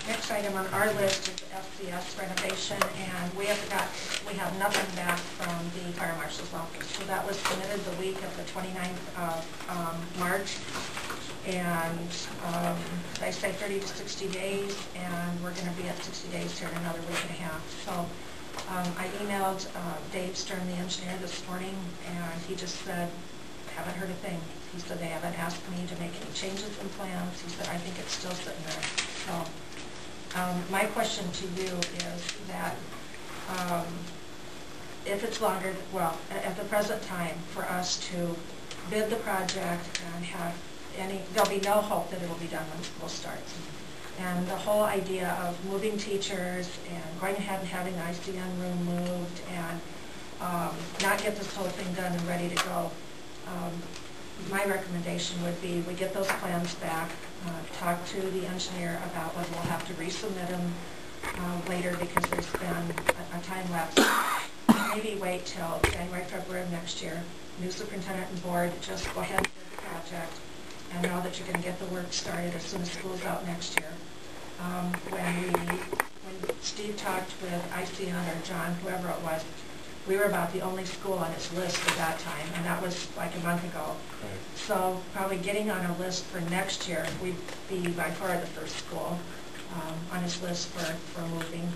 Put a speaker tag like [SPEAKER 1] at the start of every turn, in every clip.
[SPEAKER 1] next item on our list is the FCS renovation, and we have nothing back from the fire marshal's office. So that was submitted the week of the 29th of March, and they say 30 to 60 days, and we're going to be at 60 days here in another week and a half. So I emailed Dave Stern, the engineer, this morning, and he just said, haven't heard a thing. He said they haven't asked me to make any changes in plans. He said, I think it's still sitting there. So my question to you is that if it's longer, well, at the present time, for us to bid the project and have there'll be no hope that it will be done when school starts. And the whole idea of moving teachers and going ahead and having the ICN room moved and not get this whole thing done and ready to go, my recommendation would be we get those plans back, talk to the engineer about whether we'll have to resubmit them later because there's been a time lapse. Maybe wait till January, February of next year. New superintendent and board, just go ahead and do the project and know that you're going to get the work started as soon as school's out next year. When Steve talked with ICN or John, whoever it was, we were about the only school on his list at that time, and that was like a month ago. Right. So probably getting on a list for next year, we'd be by far the first school on his list for moving.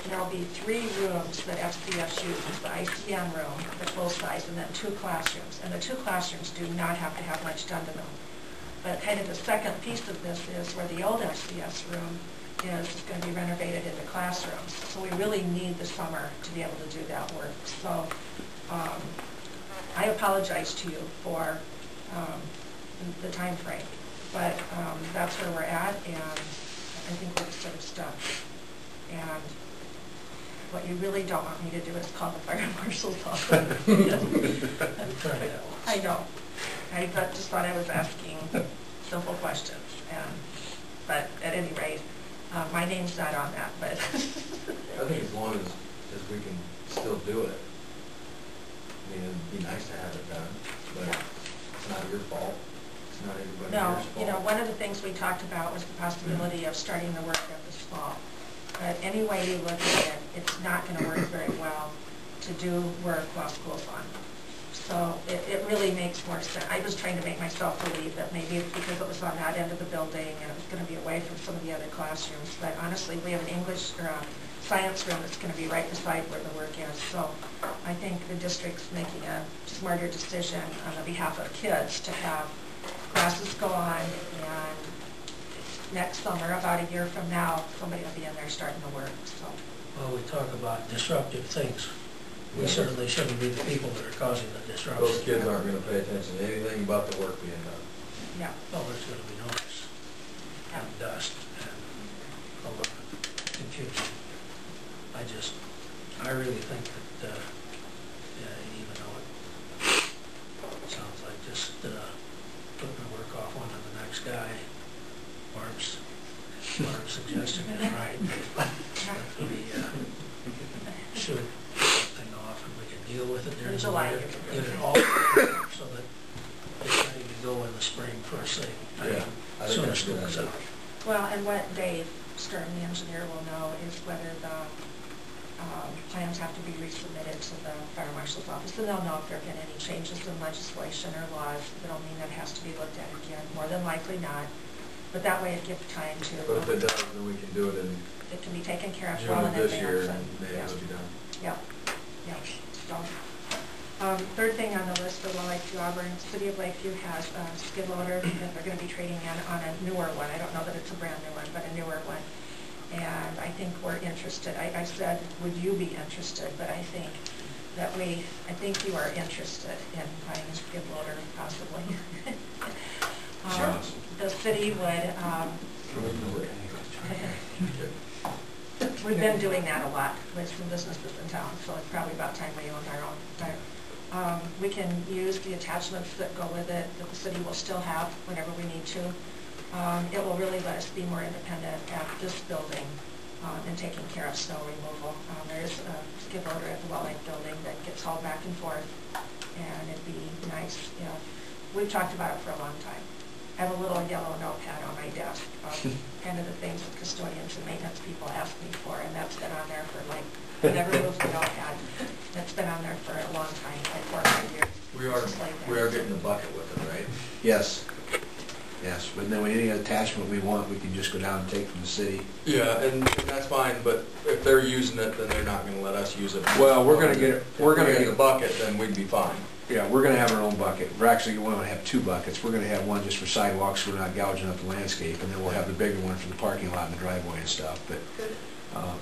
[SPEAKER 1] There'll be 3 rooms that FCS uses, the ICN room, the full size, and then 2 classrooms. And the 2 classrooms do not have to have much done to them. But kind of the second piece of this is where the old FCS room is going to be renovated into classrooms. So we really need the summer to be able to do that work. So I apologize to you for the time frame, but that's where we're at, and I think we're sort of stuck. And what you really don't want me to do is call the fire marshal's office. I know. I just thought I was asking simple questions. But at any rate, my name's not on that. But
[SPEAKER 2] I think as long as we can still do it, I mean, it'd be nice to have it done, but yeah. It's not your fault. It's not everybody else's fault.
[SPEAKER 1] No, you know, one of the things we talked about was the possibility of starting the work at this fall. But any way you look at it, it's not going to work very well to do work while school's on. So it really makes more sense. I was trying to make myself believe that maybe it's because it was on that end of the building and it was going to be away from some of the other classrooms. But honestly, we have an English or a science room that's going to be right beside where the work is. So I think the district's making a smarter decision on the behalf of kids to have classes go on, and next summer, about a year from now, somebody will be in there starting the work. So.
[SPEAKER 3] Well, we talk about disruptive things. We certainly shouldn't be the people that are causing the disruption.
[SPEAKER 2] Those kids aren't going to pay attention to anything about the work being done.
[SPEAKER 1] Yeah.
[SPEAKER 3] Well, there's going to be noise and dust and a lot of confusion. I really think that even though it sounds like just putting the work off onto the next guy, Barb's suggestion is right. We should put something off and we can deal with it during
[SPEAKER 1] July.
[SPEAKER 3] Get it all so that it's ready to go in the spring first thing.
[SPEAKER 2] Yeah,
[SPEAKER 3] as soon as school is out.
[SPEAKER 1] Well, and what Dave Stern, the engineer, will know is whether the plans have to be resubmitted to the fire marshal's office, and they'll know if there have been any changes in legislation or laws that'll mean that it has to be looked at again. More than likely not. But that way it gives time to...
[SPEAKER 2] But if it does, then we can do it in...
[SPEAKER 1] It can be taken care of
[SPEAKER 2] June
[SPEAKER 1] well in
[SPEAKER 2] of this
[SPEAKER 1] advance.
[SPEAKER 2] year, and May
[SPEAKER 1] yeah.
[SPEAKER 2] it'll be done.
[SPEAKER 1] Yeah. Yeah. So, third thing on the list for the Lakeview Auburn, City of Lakeview has a skid loader that they're going to be trading in on a newer one. I don't know that it's a brand new one, but a newer one. And I think we're interested. I said, would you be interested? But I think you are interested in buying a skid loader, possibly. The city would, we've been doing that a lot with some businesses in town, so it's probably about time we own our own. We can use the attachments that go with it that the city will still have whenever we need to. It will really let us be more independent at this building in taking care of snow removal. There is a skid loader at the Well Lake building that gets hauled back and forth, and it'd be nice if we've talked about it for a long time. I have a little yellow notepad on my desk of kind of the things that custodians and maintenance people ask me for, and that's been on there for like, I never moved the notepad. That's been on there for a long time, like 4 or 5 years.
[SPEAKER 2] We are getting the bucket with it, right?
[SPEAKER 4] Yes. Yes, but then any attachment we want, we can just go down and take from the city.
[SPEAKER 2] Yeah, and that's fine, but if they're using it, then they're not gonna let us use it.
[SPEAKER 4] Well, we're gonna get it,
[SPEAKER 2] We're gonna get the bucket, then we'd be fine.
[SPEAKER 4] Yeah, we're gonna have our own bucket. We're actually going to have 2 buckets. We're gonna have one just for sidewalks, so we're not gouging up the landscape, and then we'll have the bigger one for the parking lot and the driveway and stuff, but,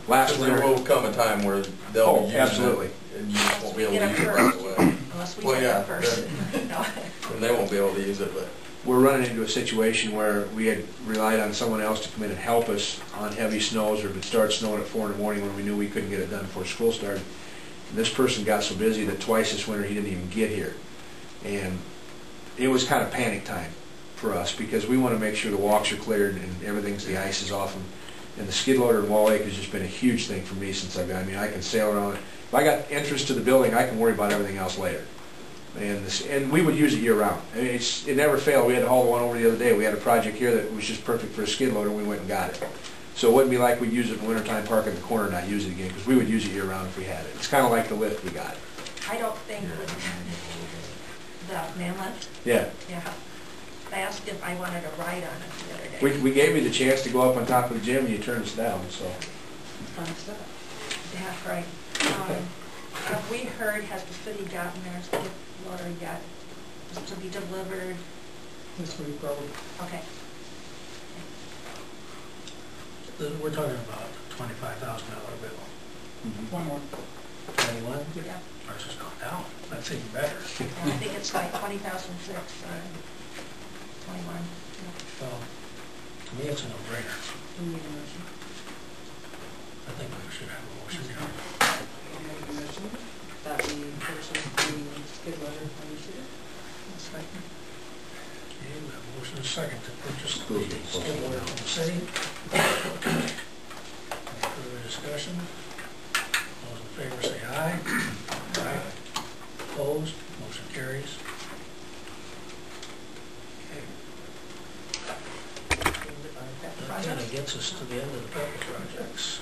[SPEAKER 4] last
[SPEAKER 2] Because there
[SPEAKER 4] winter.
[SPEAKER 2] will come a time where they'll be using it.
[SPEAKER 4] Absolutely.
[SPEAKER 2] And you just won't be able
[SPEAKER 1] We
[SPEAKER 2] to
[SPEAKER 1] get
[SPEAKER 2] use
[SPEAKER 1] it
[SPEAKER 2] it right away.
[SPEAKER 1] Unless we
[SPEAKER 2] Well,
[SPEAKER 1] get
[SPEAKER 2] yeah,
[SPEAKER 1] it first. No.
[SPEAKER 2] And they won't be able to use it, but.
[SPEAKER 4] We're running into a situation where we had relied on someone else to come in and help us on heavy snows, or if it started snowing at 4 in the morning when we knew we couldn't get it done before school started. And this person got so busy that twice this winter he didn't even get here. And it was kind of panic time for us, because we want to make sure the walks are cleared and everything's, the ice is off them. And the skid loader in Wall Lake has just been a huge thing for me since I've got, I mean, I can sail around it. If I got interest to the building, I can worry about everything else later. And we would use it year-round. I mean, it never failed. We had to haul the one over the other day. We had a project here that was just perfect for a skid loader, and we went and got it. So it wouldn't be like we'd use it in wintertime, park in the corner and not use it again, because we would use it year-round if we had it. It's kind of like the lift we got.
[SPEAKER 1] I don't think the man lift.
[SPEAKER 4] Yeah.
[SPEAKER 1] Yeah. I asked if I wanted to ride on it the other day.
[SPEAKER 4] We gave you the chance to go up on top of the gym, and you turned us down, so.
[SPEAKER 1] Fun stuff. Yeah, right. Have we heard, has the city gotten their skid loader yet? Is it to be delivered?
[SPEAKER 5] This week, probably.
[SPEAKER 1] Okay.
[SPEAKER 3] We're talking about a $25,000 bill.
[SPEAKER 5] One more.
[SPEAKER 3] 21?
[SPEAKER 1] Yeah.
[SPEAKER 3] Ours has gone down. That's even better.
[SPEAKER 1] And I think it's like 20,006 or 21. Yeah.
[SPEAKER 3] Well, to me, it's a no-brainer.
[SPEAKER 5] We need a motion.
[SPEAKER 3] I think we should have a motion here.
[SPEAKER 5] Make a motion that we purchase the skid loader from the city.
[SPEAKER 1] That's right.
[SPEAKER 3] Okay, we have a motion and a second to purchase the skid loader from the city. Any further discussion? Those in favor say aye. Aye. Opposed? Motion carries. That kind of gets us to the end of the capital projects.